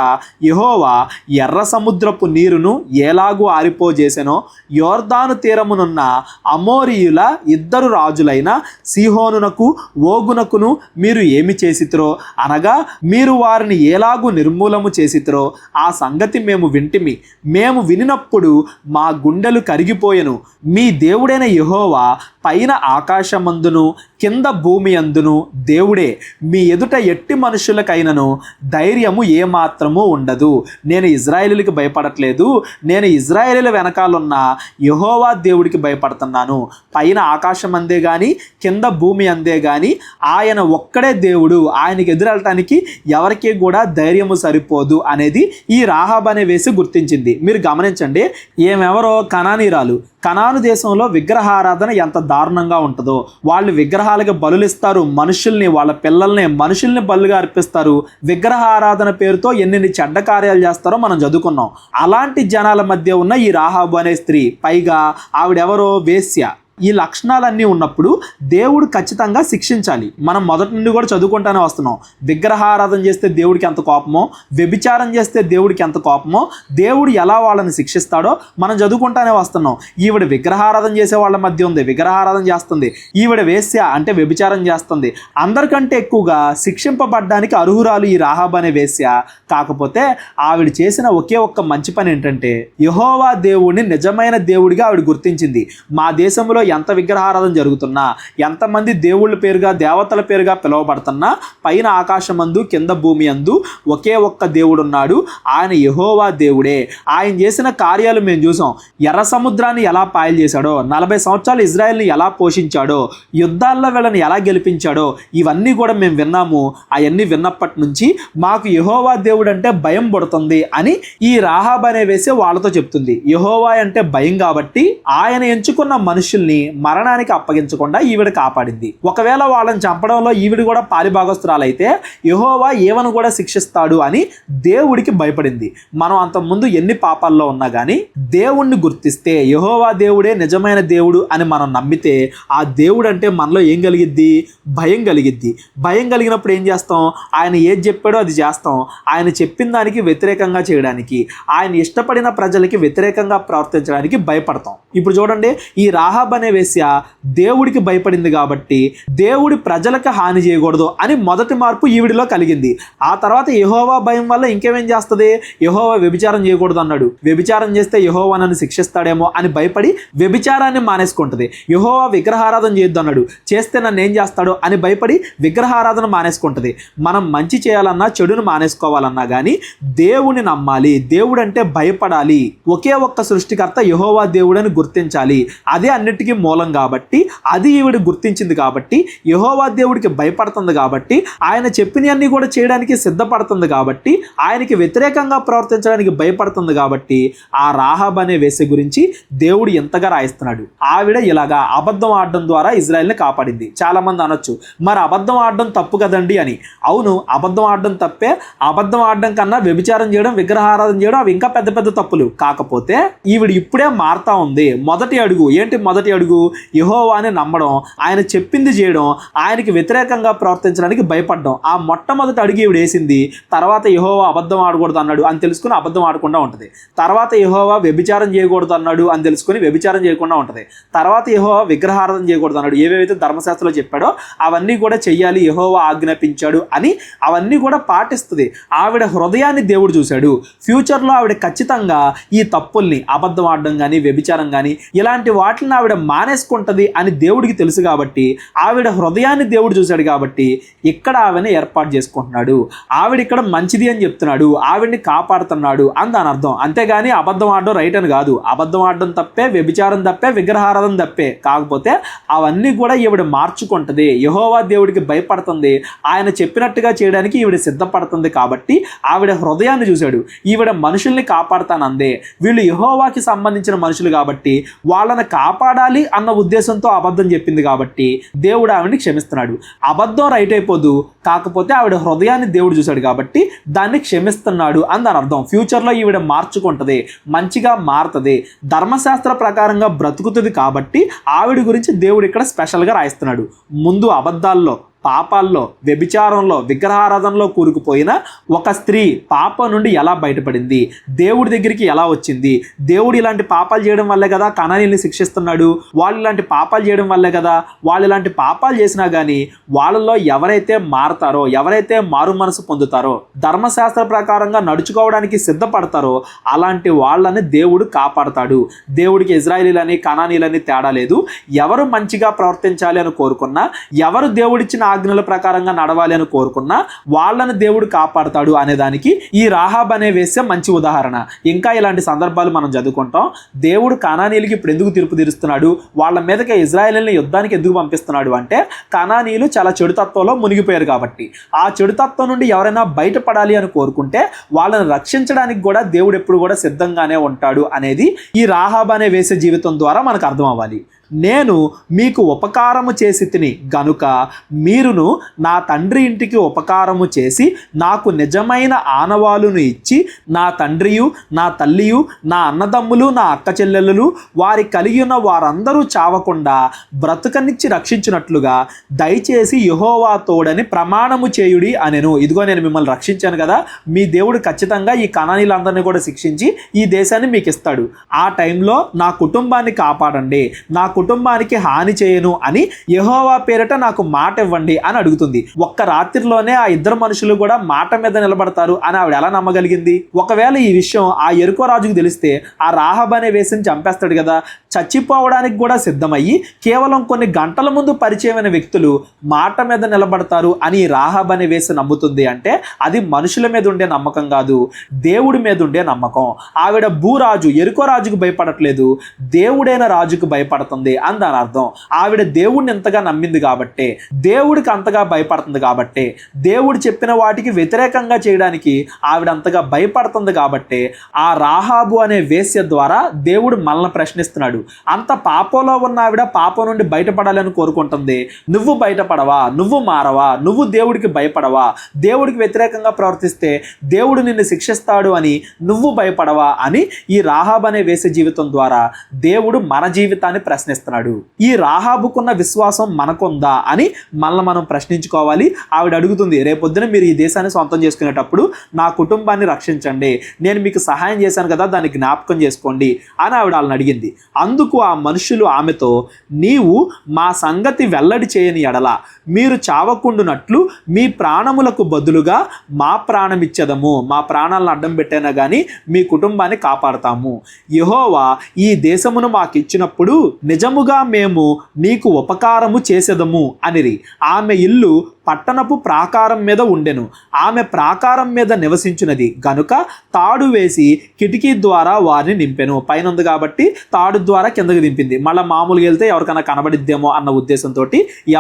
యెహోవా ఎర్ర సముద్రపు నీరును ఎలాగూ ఆరిపోజేసెనో, యోర్దాను తీరమునున్న అమోరీయుల ఇద్దరు రాజులైన సీహోనునకు ఓగునకును మీరు ఏమి చేసితిరో, అనగా మీరు వారిని ఎలాగూ నిర్మూలము చేసితిరో ఆ సంగతి మేము వింటిమి. మేము వినినప్పుడు మా గుండెలు కరిగిపోయెను. మీ దేవుడైన యెహోవా పైన ఆకాశమందును కింద భూమి అందును దేవుడే. మీ ఎదుట ఎట్టి మనుషులకైనను ధైర్యము ఏమాత్రము ఉండదు. నేను ఇజ్రాయేలులకు భయపడట్లేదు, నేను ఇజ్రాయేలుల వెనకాలన్న యెహోవా దేవుడికి భయపడుతున్నాను. పైన ఆకాశం అందే కానీ కింద భూమి అందే కానీ ఆయన ఒక్కడే దేవుడు, ఆయనకి ఎదురెళ్ళటానికి ఎవరికి కూడా ధైర్యము సరిపోదు అనేది ఈ రాహాబ్ అనే వేసి గుర్తించింది. మీరు గమనించండి, ఏమెవరో కనానీరాలు. కనాను దేశంలో విగ్రహారాధన ఎంత దారుణంగా ఉంటుందో. వాళ్ళు విగ్రహాలకు బలులు ఇస్తారు, మనుషుల్ని, వాళ్ళ పిల్లల్ని, మనుషుల్ని బలుగా అర్పిస్తారు. విగ్రహారాధన పేరుతో ఎన్ని చెడ్డ కార్యాలు చేస్తారో మనం చదువుకున్నాం. అలాంటి జనాల మధ్య ఉన్న ఈ రాహాబు అనే స్త్రీ, పైగా ఆవిడెవరో వేశ్య. ఈ లక్షణాలన్నీ ఉన్నప్పుడు దేవుడు ఖచ్చితంగా శిక్షించాలి. మనం మొదటి నుండి కూడా చదువుకుంటానే వస్తున్నాం. విగ్రహారాధన చేస్తే దేవుడికి ఎంత కోపమో, వ్యభిచారం చేస్తే దేవుడికి ఎంత కోపమో, దేవుడు ఎలా వాళ్ళని శిక్షిస్తాడో మనం చదువుకుంటానే వస్తున్నాం. ఈవిడ విగ్రహారాధన చేసే వాళ్ళ మధ్య ఉంది, విగ్రహారాధన చేస్తుంది. ఈవిడ వేశ్య అంటే వ్యభిచారం చేస్తుంది. అందరికంటే ఎక్కువగా శిక్షింపబడ్డానికి అర్హురాలు ఈ రాహాబ్ అనే వేశ్య. కాకపోతే ఆవిడ చేసిన ఒకే ఒక్క మంచి పని ఏంటంటే యెహోవా దేవుడిని నిజమైన దేవుడిగా ఆవిడ గుర్తించింది. మా దేశంలో ఎంత విగ్రహారాధన జరుగుతున్నా, ఎంతమంది దేవుళ్ళ పేరుగా, దేవతల పేరుగా పిలువబడుతున్నా, పైన ఆకాశమందు కింద భూమి అందు ఒకే ఒక్క దేవుడు ఉన్నాడు, ఆయన యెహోవా దేవుడే. ఆయన చేసిన కార్యాలు మేము చూసాం. ఎర్ర సముద్రాన్ని ఎలా పాయలు చేశాడో, 40 సంవత్సరాలు ఇజ్రాయెల్ని ఎలా పోషించాడో, యుద్ధాల్లో వీళ్ళని ఎలా గెలిపించాడో ఇవన్నీ కూడా మేము విన్నాము. అవన్నీ విన్నప్పటి నుంచి మాకు యెహోవా దేవుడు అంటే భయం పడుతుంది అని ఈ రాహాబ్ అనే వేసే వాళ్ళతో చెప్తుంది. యెహోవా అంటే భయం కాబట్టి ఆయన ఎంచుకున్న మనుషుల్ని మరణానికి అప్పగించకుండా ఈవిడ కాపాడింది. ఒకవేళ వాళ్ళని చంపడంలో ఈవిడ కూడా పాలిభాగస్తురాలైతే యెహోవా ఏమను కూడా శిక్షిస్తాడు అని దేవుడికి భయపడింది. మనం అంతకుముందు ఎన్ని పాపాల్లో ఉన్నా కానీ దేవుణ్ణి గుర్తిస్తే, యెహోవా దేవుడే నిజమైన దేవుడు అని మనం నమ్మితే ఆ దేవుడు అంటే మనలో ఏం కలిగిద్ది? భయం కలిగిద్ది. భయం కలిగినప్పుడు ఏం చేస్తాం? ఆయన ఏది చెప్పాడో అది చేస్తాం. ఆయన చెప్పిన దానికి వ్యతిరేకంగా చేయడానికి, ఆయన ఇష్టపడిన ప్రజలకి వ్యతిరేకంగా ప్రవర్తించడానికి భయపడతాం. ఇప్పుడు చూడండి, ఈ రాహాబ్ అనే వేశ్య దేవుడికి భయపడింది కాబట్టి దేవుడి ప్రజలకు హాని చేయకూడదు అని మొదటి మార్పు ఈవిడిలో కలిగింది. ఆ తర్వాత యెహోవా భయం వల్ల ఇంకేమేం చేస్తుంది? యెహోవా వ్యభిచారం చేయకూడదు అన్నాడు, వ్యభిచారం చేస్తే యెహోవా నన్ను శిక్షిస్తాడేమో అని భయపడి వ్యభిచారాన్ని మానేసుకుంటుంది. యెహోవా విగ్రహారాధన చేయొద్దు అన్నాడు, చేస్తే నన్ను ఏం చేస్తాడో అని భయపడి విగ్రహారాధన మానేసుకుంటుంది. మనం మంచి చేయాలన్నా చెడును మానేసుకోవాలన్నా కానీ దేవుని నమ్మాలి, దేవుడు అంటే భయపడాలి. ఒకే ఒక్క సృష్టికర్త యెహోవా దేవుడని గుర్తించాలి. అదే అన్నిటికీ మూలం కాబట్టి, అది ఈవిడ గుర్తించింది కాబట్టి, యెహోవా దేవుడికి భయపడుతుంది కాబట్టి, ఆయన చెప్పినవన్నీ కూడా చేయడానికి సిద్ధపడుతుంది కాబట్టి, ఆయనకి వ్యతిరేకంగా ప్రవర్తించడానికి భయపడుతుంది కాబట్టి ఆ రాహాబ్ అనే వేశ్య గురించి దేవుడు ఎంతగా రాయిస్తున్నాడు. ఆవిడ ఇలాగా అబద్ధం ఆడడం ద్వారా ఇజ్రాయెల్ని కాపాడింది. చాలా మంది అనొచ్చు, మరి అబద్ధం ఆడడం తప్పు కదండి అని. అవును, అబద్ధం ఆడడం తప్పే. అబద్ధం ఆడడం కన్నా వ్యభిచారం చేయడం, విగ్రహారాధన చేయడం అవి ఇంకా పెద్ద పెద్ద తప్పులు. కాకపోతే ఈవిడ ఇప్పుడే మారుతా ఉంది. మొదటి అడుగు ఏంటి? మొదటి అడుగు యెహోవాని నమ్మడం, ఆయన చెప్పింది చేయడం, ఆయనకి వ్యతిరేకంగా ప్రవర్తించడానికి భయపడడం. ఆ మొట్టమొదటి అడుగు ఈవిడ వేసింది. తర్వాత యెహోవా అబద్ధం ఆడకూడదు అన్నాడు అని తెలుసుకుని అబద్ధం ఆడకుండా ఉంటుంది. తర్వాత యెహోవా వ్యభిచారం చేయకూడదు అన్నాడు అని తెలుసుకుని వ్యభిచారం చేయకుండా ఉంటుంది. తర్వాత యెహోవా విగ్రహారాధన చేయకూడదు అన్నాడు, ఏవేవైతే ధర్మశాస్త్రంలో చెప్పాడో అవన్నీ కూడా చెయ్యాలి, యెహోవా ఆజ్ఞాపించాడు అని అవన్నీ కూడా పాటిస్తుంది. ఆవిడ హృదయాన్ని దేవుడు చూశాడు. ఫ్యూచర్లో ఆవిడ ఖచ్చితంగా ఈ తప్పుల్ని, అబద్ధం ఆడడం కానీ, వ్యభిచారం కానీ ఇలాంటి వాటిని ఆవిడ మానేసుకుంటది అని దేవుడికి తెలుసు కాబట్టి, ఆవిడ హృదయాన్ని దేవుడు చూశాడు కాబట్టి ఇక్కడ ఆవిడని ఏర్పాటు చేసుకుంటున్నాడు. ఆవిడ ఇక్కడ మంచిది అని చెప్తున్నాడు, ఆవిడ్ని కాపాడుతున్నాడు అని దాని అర్థం. అంతేగాని అబద్ధం ఆడడం రైట్ అని కాదు. అబద్ధం ఆడడం తప్పే, వ్యభిచారం తప్పే, విగ్రహారాధన తప్పే. కాకపోతే అవన్నీ కూడా ఈవిడ మార్చుకుంటది, యెహోవా దేవుడికి భయపడుతుంది, ఆయన చెప్పినట్టుగా చేయడానికి ఈవిడ సిద్ధపడుతుంది. కాబట్టి ఆవిడ హృదయాన్ని చూశాడు. ఈవిడ మనుషుల్ని కాపాడుతానందే. వీళ్ళు యెహోవాకి సంబంధించిన మనుషులు కాబట్టి వాళ్ళని కాపాడాలి అన్న ఉద్దేశంతో అబద్ధం చెప్పింది కాబట్టి దేవుడు ఆవిడని క్షమిస్తున్నాడు. అబద్ధం రైట్ అయిపోదు, కాకపోతే ఆవిడ హృదయాన్ని దేవుడు చూశాడు కాబట్టి దాన్ని క్షమిస్తున్నాడు అని దాని అర్థం. ఫ్యూచర్లో ఈవిడ మార్చుకుంటది, మంచిగా మారుతుంది, ధర్మశాస్త్ర ప్రకారంగా బ్రతుకుతుంది. కాబట్టి ఆవిడ గురించి దేవుడు ఇక్కడ స్పెషల్గా రాయిస్తున్నాడు. ముందు అబద్ధాల్లో, పాపాల్లో, వ్యభిచారంలో, విగ్రహారాధనలో కూరుకుపోయిన ఒక స్త్రీ పాపం నుండి ఎలా బయటపడింది, దేవుడి దగ్గరికి ఎలా వచ్చింది, దేవుడు ఇలాంటి పాపాలు చేయడం వల్లే కదా కనానీయుల్ని శిక్షిస్తున్నాడు, వాళ్ళు ఇలాంటి పాపాలు చేయడం వల్లే కదా, వాళ్ళు ఇలాంటి పాపాలు చేసినా కానీ వాళ్ళలో ఎవరైతే మారతారో, ఎవరైతే మారు మనసు పొందుతారో, ధర్మశాస్త్ర ప్రకారంగా నడుచుకోవడానికి సిద్ధపడతారో అలాంటి వాళ్ళని దేవుడు కాపాడతాడు. దేవుడికి ఇజ్రాయేలీలని, కనానీయులని తేడా లేదు. ఎవరు మంచిగా ప్రవర్తించాలి అని కోరుకున్నా, ఎవరు దేవుడిచ్చిన ఆజ్ఞల ప్రకారంగా నడవాలి అని కోరుకున్నా వాళ్ళని దేవుడు కాపాడతాడు అనేదానికి ఈ రాహాబ్ అనే వేశ్య మంచి ఉదాహరణ. ఇంకా ఇలాంటి సందర్భాలు మనం చదువుకుంటాం. దేవుడు కనానీయులకి ఇప్పుడు ఎందుకు తీర్పు తీరుస్తున్నాడు, వాళ్ళ మీదకి ఇజ్రాయేలీని యుద్ధానికి ఎందుకు పంపిస్తున్నాడు అంటే కనానీయులు చాలా చెడుతత్వంలో మునిగిపోయారు కాబట్టి. ఆ చెడుతత్వం నుండి ఎవరైనా బయటపడాలి అని కోరుకుంటే వాళ్ళని రక్షించడానికి కూడా దేవుడు ఎప్పుడు కూడా సిద్ధంగానే ఉంటాడు అనేది ఈ రాహాబ్ అనే వేశ్య జీవితం ద్వారా మనకు అర్థం అవ్వాలి. నేను మీకు ఉపకారము చేసి తిని గనుక మీరును నా తండ్రి ఇంటికి ఉపకారము చేసి నాకు నిజమైన ఆనవాలును ఇచ్చి నా తండ్రియు, నా తల్లియు, నా అన్నదమ్ములు, నా అక్క చెల్లెళ్ళు వారి కలిగి ఉన్న వారందరూ చావకుండా బ్రతుకనిచ్చి రక్షించినట్లుగా దయచేసి యెహోవా తోడని ప్రమాణము చేయుడి అనెను. ఇదిగో నేను మిమ్మల్ని రక్షించాను కదా, మీ దేవుడు ఖచ్చితంగా ఈ కనానీయులందరినీ కూడా శిక్షించి ఈ దేశాన్ని మీకు ఇస్తాడు. ఆ టైంలో నా కుటుంబాన్ని కాపాడండి, నా కుటుంబానికి హాని చేయను అని యెహోవా పేరిట నాకు మాట ఇవ్వండి అని అడుగుతుంది. ఒక్క రాత్రిలోనే ఆ ఇద్దరు మనుషులు కూడా మాట మీద నిలబడతారు అని ఆవిడ ఎలా నమ్మగలిగింది? ఒకవేళ ఈ విషయం ఆ యెరికో రాజుకు తెలిస్తే ఆ రాహాబ్ అనే వేశ్యని చంపేస్తాడు కదా. చచ్చిపోవడానికి కూడా సిద్ధమయ్యి కేవలం కొన్ని గంటల ముందు పరిచయమైన వ్యక్తులు మాట మీద నిలబడతారు అని రాహాబ్ అనే వేశ్య నమ్ముతుంది అంటే అది మనుషుల మీద ఉండే నమ్మకం కాదు, దేవుడి మీద ఉండే నమ్మకం. ఆవిడ భూరాజు యెరికో రాజుకు భయపడట్లేదు, దేవుడైన రాజుకు భయపడుతుంది అని దాని అర్థం. ఆవిడ దేవుడిని ఎంతగా నమ్మింది కాబట్టే, దేవుడికి అంతగా భయపడుతుంది కాబట్టే, దేవుడు చెప్పిన వాటికి వ్యతిరేకంగా చేయడానికి ఆవిడ అంతగా భయపడుతుంది కాబట్టే ఆ రాహాబు అనే వేశ్య ద్వారా దేవుడు మనల్ని ప్రశ్నిస్తున్నాడు. అంత పాపంలో ఉన్న ఆవిడ పాపం నుండి బయటపడాలని కోరుకుంటుంది. నువ్వు బయటపడవా, నువ్వు మారవా, నువ్వు దేవుడికి భయపడవా, దేవుడికి వ్యతిరేకంగా ప్రవర్తిస్తే దేవుడు నిన్ను శిక్షిస్తాడు అని నువ్వు భయపడవా అని ఈ రాహాబ్ అనే వేశ్య జీవితం ద్వారా దేవుడు మన జీవితాన్ని ప్రశ్నిస్తున్నాడు. ఈ రాహాబుకున్న విశ్వాసం మనకుందా అని మనల్ని మనం ప్రశ్నించుకోవాలి. ఆవిడ అడుగుతుంది, రేపొద్దున మీరు ఈ దేశాన్ని సొంతం చేసుకునేటప్పుడు నా కుటుంబాన్ని రక్షించండి, నేను మీకు సహాయం చేశాను కదా, దాన్ని జ్ఞాపకం చేసుకోండి అని ఆవిడ వాళ్ళని అడిగింది. అందుకు ఆ మనుషులు ఆమెతో, నీవు మా సంగతి వెల్లడి చేయని ఎడల మీరు చావకుండునట్లు మీ ప్రాణములకు బదులుగా మా ప్రాణం ఇచ్చేదము, మా ప్రాణాలను అడ్డం పెట్టైనా కానీ మీ కుటుంబాన్ని కాపాడతాము. యెహోవా ఈ దేశమును మాకు ఇచ్చినప్పుడు నిజముగా మేము నీకు ఉపకారము చేసేదము అనిరి. ఆమె ఇల్లు పట్టణపు ప్రాకారం మీద ఉండెను, ఆమె ప్రాకారం మీద నివసించున్నది గనుక తాడు వేసి కిటికీ ద్వారా వారిని నింపెను. పైన ఉంది కాబట్టి తాడు ద్వారా కిందకి దింపింది. మళ్ళీ మామూలుగా వెళ్తే ఎవరికైనా కనబడిద్దేమో అన్న ఉద్దేశంతో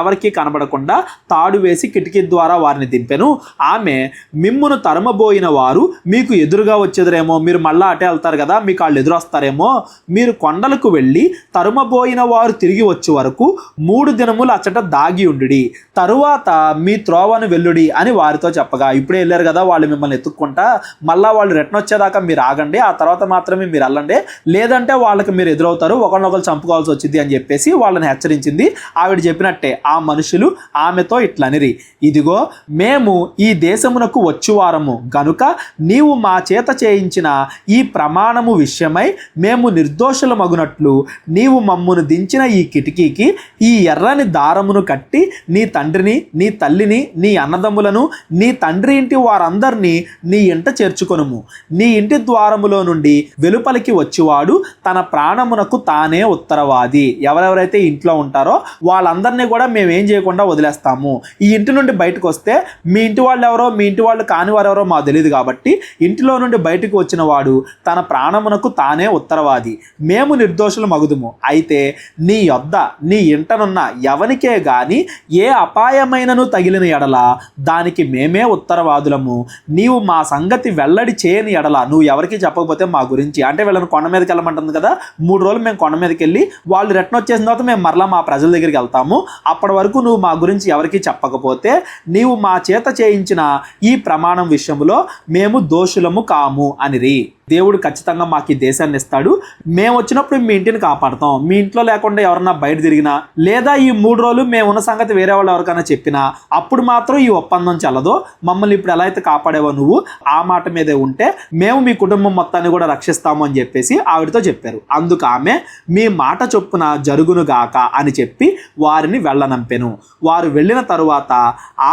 ఎవరికి కనబడకుండా తాడు వేసి కిటికీ ద్వారా వారిని దింపెను. ఆమె మిమ్మును తరుమబోయిన వారు మీకు ఎదురుగా వచ్చేదరేమో, మీరు మళ్ళీ అటే వెళ్తారు కదా, మీకు వాళ్ళు ఎదురొస్తారేమో, మీరు కొండలకు వెళ్ళి తరుమబోయిన వారు తిరిగి వచ్చే వరకు 3 దినములు అచ్చట దాగి ఉండుడి, తరువాత మీ త్రోవను వెల్లుడి అని వారితో చెప్పగా, ఇప్పుడే వెళ్ళారు కదా వాళ్ళు మిమ్మల్ని ఎత్తుక్కుంటా, మళ్ళీ వాళ్ళు రిటర్న్ వచ్చేదాకా మీరు ఆగండి, ఆ తర్వాత మాత్రమే మీరు వెళ్ళండి, లేదంటే వాళ్ళకి మీరు ఎదురవుతారు, ఒకరినొకరు చంపుకోవాల్సి వచ్చింది అని చెప్పేసి వాళ్ళని హెచ్చరించింది. ఆవిడ చెప్పినట్టే ఆ మనుషులు ఆమెతో ఇట్లనిరి, ఇదిగో మేము ఈ దేశమునకు వచ్చువారము గనుక నీవు మా చేత చేయించిన ఈ ప్రమాణము విషయమై మేము నిర్దోషులమగునట్లు నీవు మమ్మును దించిన ఈ కిటికీకి ఈ ఎర్రని దారమును కట్టి నీ తండ్రిని నీ తల్లిని, నీ అన్నదమ్ములను, నీ తండ్రి ఇంటి వారందరినీ నీ ఇంట చేర్చుకొనుము. నీ ఇంటి ద్వారములో నుండి వెలుపలికి వచ్చివాడు తన ప్రాణమునకు తానే ఉత్తరవాది. ఎవరెవరైతే ఇంట్లో ఉంటారో వాళ్ళందరినీ కూడా మేము ఏం చేయకుండా వదిలేస్తాము. ఈ ఇంటి నుండి బయటకు వస్తే మీ ఇంటి వాళ్ళు ఎవరో, మీ ఇంటి వాళ్ళు కాని వారెవరో మాకు తెలియదు కాబట్టి ఇంటిలో నుండి బయటకు వచ్చిన వాడు తన ప్రాణమునకు తానే ఉత్తరవాది. మేము నిర్దోషులు మగుదుము. అయితే నీ యొద్ద నీ ఇంటనున్న ఎవనికే గాని ఏ అపాయమైనను తగిలిన ఎడల దానికి మేమే ఉత్తరవాదులము. నీవు మా సంగతి వెల్లడి చేయని ఎడల, నువ్వు ఎవరికి చెప్పకపోతే మా గురించి, అంటే వీళ్ళని కొండ మీదకి వెళ్ళమంటుంది కదా, 3 రోజులు మేము కొండ మీదకి వెళ్ళి వాళ్ళు రిటర్న్ వచ్చేసిన తర్వాత మేము మరలా మా ప్రజల దగ్గరికి వెళ్తాము. అప్పటి వరకు నువ్వు మా గురించి ఎవరికి చెప్పకపోతే నీవు మా చేత చేయించిన ఈ ప్రమాణం విషయంలో మేము దోషులము కాము అనిరి. దేవుడు ఖచ్చితంగా మాకు ఈ దేశాన్ని ఇస్తాడు. మేము వచ్చినప్పుడు మీ ఇంటిని కాపాడుతాం. మీ ఇంట్లో లేకుండా ఎవరన్నా బయట తిరిగినా, లేదా ఈ 3 రోజులు మేము ఉన్న సంగతి వేరే వాళ్ళు ఎవరికైనా చెప్పినా అప్పుడు మాత్రం ఈ ఒప్పందం చెల్లదు. మమ్మల్ని ఇప్పుడు ఎలా అయితే కాపాడేవో నువ్వు ఆ మాట మీదే ఉంటే మేము మీ కుటుంబం మొత్తాన్ని కూడా రక్షిస్తాము అని చెప్పేసి ఆవిడతో చెప్పారు. అందుకు ఆమె మీ మాట చొప్పున జరుగును గాక అని చెప్పి వారిని వెళ్ళనంపెను. వారు వెళ్ళిన తరువాత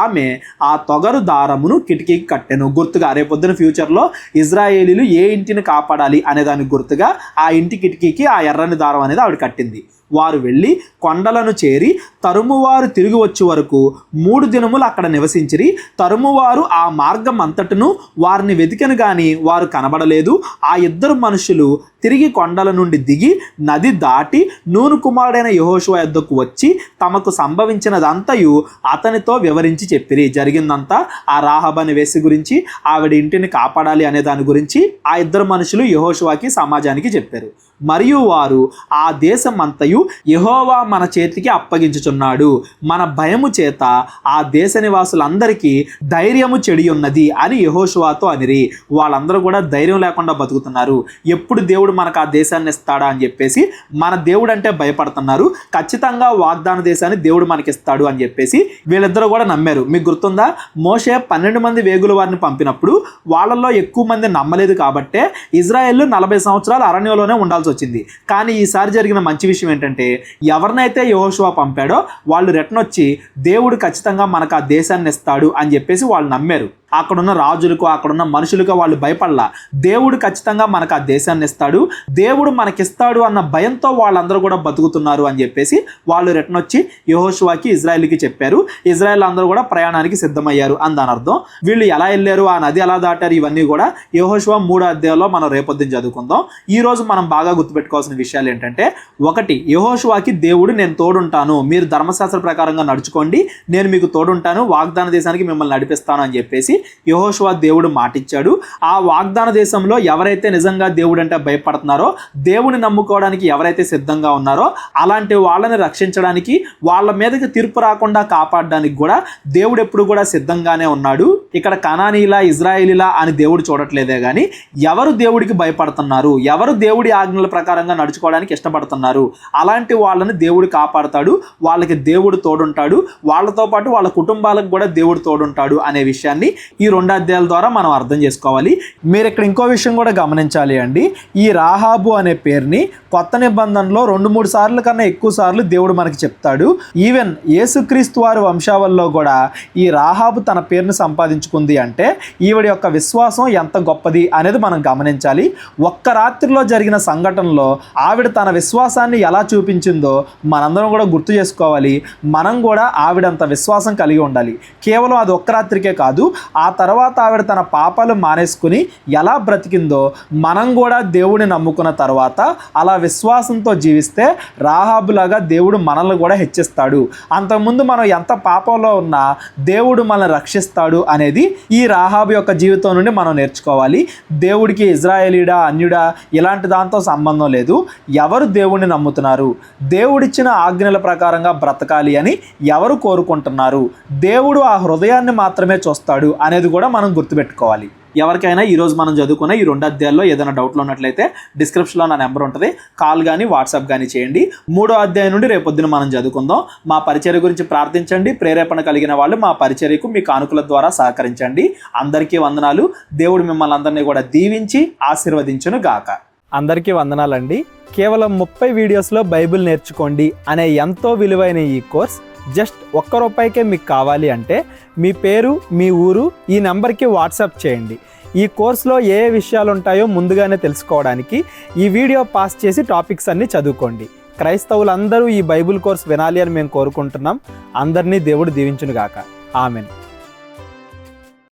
ఆమె ఆ తొగరు దారమును కిటికీకి కట్టెను. గుర్తుగా రేపొద్దున ఫ్యూచర్లో ఇజ్రాయేలీలు ఏ ఇంటిని కాపాడాలి అనే దానికి గుర్తుగా ఆ ఇంటి కిటికీకి ఆ ఎర్రని దారం అనేది ఆవిడ కట్టింది. వారు వెళ్ళి కొండలను చేరి తరుమువారు తిరిగి వచ్చే వరకు 3 దినములు అక్కడ నివసించిరి. తరుమువారు ఆ మార్గం అంతటను వారిని వెతికెను గాని వారు కనబడలేదు. ఆ 2 మనుషులు తిరిగి కొండల నుండి దిగి నది దాటి నూను కుమారుడైన యెహోషువ యొద్దకు వచ్చి తమకు సంభవించినదంతయు అతనితో వివరించి చెప్పిరి. జరిగిందంతా ఆ రాహాబు అనే వేశ్య గురించి, ఆవిడ ఇంటిని కాపాడాలి అనే దాని గురించి ఆ 2 మనుషులు యెహోషువకి సమాజానికి చెప్పారు. మరియు వారు ఆ దేశం అంతయు యెహోవా మన చేతికి అప్పగించుచున్నాడు, మన భయము చేత ఆ దేశ నివాసులందరికీ ధైర్యము చెడి ఉన్నది అని యెహోషువతో అనిరి. వాళ్ళందరూ కూడా ధైర్యం లేకుండా బతుకుతున్నారు. ఎప్పుడు దేవుడు మనకు ఆ దేశాన్ని ఇస్తాడా అని చెప్పేసి మన దేవుడు అంటే భయపడుతున్నారు. ఖచ్చితంగా వాగ్దాన దేశాన్ని దేవుడు మనకి ఇస్తాడు అని చెప్పేసి వీళ్ళిద్దరూ కూడా నమ్మారు. మీకు గుర్తుందా, మోషే 12 మంది వేగుల వారిని పంపినప్పుడు వాళ్ళల్లో ఎక్కువ మంది నమ్మలేదు కాబట్టే ఇజ్రాయెల్ 40 సంవత్సరాలు అరణ్యంలోనే ఉండాల్సి వచ్చింది. కానీ ఈసారి జరిగిన మంచి విషయం ఏంటంటే ఎవరినైతే యెహోషువ పంపాడో వాళ్ళు రిటర్న్ వచ్చి దేవుడు ఖచ్చితంగా మనకు ఆ దేశాన్ని ఇస్తాడు అని చెప్పేసి వాళ్ళు నమ్మారు. అక్కడున్న రాజులకు, అక్కడున్న మనుషులకు వాళ్ళు భయపడలా. దేవుడు ఖచ్చితంగా మనకు ఆ దేశాన్ని ఇస్తాడు, దేవుడు మనకిస్తాడు అన్న భయంతో వాళ్ళందరూ కూడా బతుకుతున్నారు అని చెప్పేసి వాళ్ళు రిటర్న్ వచ్చి యెహోషువకి, ఇజ్రాయెల్కి చెప్పారు. ఇజ్రాయెల్ అందరూ కూడా ప్రయాణానికి సిద్ధమయ్యారు అని దాని అర్థం. వీళ్ళు ఎలా వెళ్ళారు, ఆ నది ఎలా దాటారు, ఇవన్నీ కూడా యెహోషువ 3వ అధ్యాయంలో మనం రేపొద్దున చదువుకుందాం. ఈ రోజు మనం బాగా గుర్తుపెట్టుకోవాల్సిన విషయాలు ఏంటంటే, 1 యెహోషువకి దేవుడు నేను తోడుంటాను, మీరు ధర్మశాస్త్ర ప్రకారంగా నడుచుకోండి, నేను మీకు తోడుంటాను, వాగ్దాన దేశానికి మిమ్మల్ని నడిపిస్తాను అని చెప్పేసి యెహోషువ దేవుడు మాటిచ్చాడు. ఆ వాగ్దాన దేశంలో ఎవరైతే నిజంగా దేవుడు అంటే భయపడుతున్నారో, దేవుని నమ్ముకోవడానికి ఎవరైతే సిద్ధంగా ఉన్నారో అలాంటి వాళ్ళని రక్షించడానికి, వాళ్ళ మీదకి తీర్పు రాకుండా కాపాడడానికి కూడా దేవుడు ఎప్పుడు కూడా సిద్ధంగానే ఉన్నాడు. ఇక్కడ కనానీలా, ఇజ్రాయేలీలా అని దేవుడు చూడట్లేదే కానీ ఎవరు దేవుడికి భయపడుతున్నారు, ఎవరు దేవుడి ఆజ్ఞల ప్రకారంగా నడుచుకోవడానికి ఇష్టపడుతున్నారు, అలాంటి వాళ్ళని దేవుడు కాపాడుతాడు. వాళ్ళకి దేవుడు తోడుంటాడు. వాళ్ళతో పాటు వాళ్ళ కుటుంబాలకు కూడా దేవుడు తోడుంటాడు అనే విషయాన్ని ఈ 2 అధ్యాయాల ద్వారా మనం అర్థం చేసుకోవాలి. మీరు ఇక్కడ ఇంకో విషయం కూడా గమనించాలి అండి. ఈ రాహాబు అనే పేరుని కొత్త నిబంధనలో 2-3 సార్లు కన్నా ఎక్కువ సార్లు దేవుడు మనకి చెప్తాడు. ఈవెన్ యేసుక్రీస్తు వారి వంశావళిలో కూడా ఈ రాహాబు తన పేరుని సంపాదించుకుంది అంటే ఈవిడ యొక్క విశ్వాసం ఎంత గొప్పది అనేది మనం గమనించాలి. ఒక్క రాత్రిలో జరిగిన సంఘటనలో ఆవిడ తన విశ్వాసాన్ని ఎలా చూపించిందో మనందరం కూడా గుర్తు చేసుకోవాలి. మనం కూడా ఆవిడంత విశ్వాసం కలిగి ఉండాలి. కేవలం అది ఒక్క రాత్రికే కాదు, ఆ తర్వాత ఆవిడ తన పాపాలు మానేసుకుని ఎలా బ్రతికిందో మనం కూడా దేవుడిని నమ్ముకున్న తర్వాత అలా విశ్వాసంతో జీవిస్తే రాహాబులాగా దేవుడు మనల్ని కూడా హెచ్చిస్తాడు. అంతకుముందు మనం ఎంత పాపంలో ఉన్నా దేవుడు మనల్ని రక్షిస్తాడు అనేది ఈ రాహాబు యొక్క జీవితం నుండి మనం నేర్చుకోవాలి. దేవుడికి ఇజ్రాయేలీడా, అన్యుడా ఇలాంటి దాంతో సంబంధం లేదు. ఎవరు దేవుడిని నమ్ముతున్నారు, దేవుడిచ్చిన ఆజ్ఞల ప్రకారంగా బ్రతకాలి అని ఎవరు కోరుకుంటున్నారు, దేవుడు ఆ హృదయాన్ని మాత్రమే చూస్తాడు అనేది కూడా మనం గుర్తుపెట్టుకోవాలి. ఎవరికైనా ఈరోజు మనం చదువుకున్న ఈ 2 అధ్యాయాల్లో ఏదైనా డౌట్లు ఉన్నట్లయితే డిస్క్రిప్షన్లో నా నెంబర్ ఉంటుంది, కాల్ కానీ వాట్సాప్ కానీ చేయండి. 3వ అధ్యాయం నుండి రేపొద్దున మనం చదువుకుందాం. మా పరిచర్య గురించి ప్రార్థించండి. ప్రేరేపణ కలిగిన వాళ్ళు మా పరిచర్యకు మీ కానుకల ద్వారా సహకరించండి. అందరికీ వందనాలు. దేవుడు మిమ్మల్ని అందరినీ కూడా దీవించి ఆశీర్వదించును గాక. అందరికీ వందనాలండి. కేవలం 30 వీడియోస్లో బైబిల్ నేర్చుకోండి అనే ఎంతో విలువైన ఈ కోర్స్ జస్ట్ ₹1 మీకు కావాలి అంటే మీ పేరు, మీ ఊరు ఈ నెంబర్కి వాట్సాప్ చేయండి. ఈ కోర్సులో ఏ విషయాలు ఉంటాయో ముందుగానే తెలుసుకోవడానికి ఈ వీడియో పాస్ చేసి టాపిక్స్ అన్నీ చదువుకోండి. క్రైస్తవులందరూ ఈ బైబిల్ కోర్స్ వినాలి అని మేము కోరుకుంటున్నాం. అందరినీ దేవుడు దీవించునుగాక. ఆమెన్.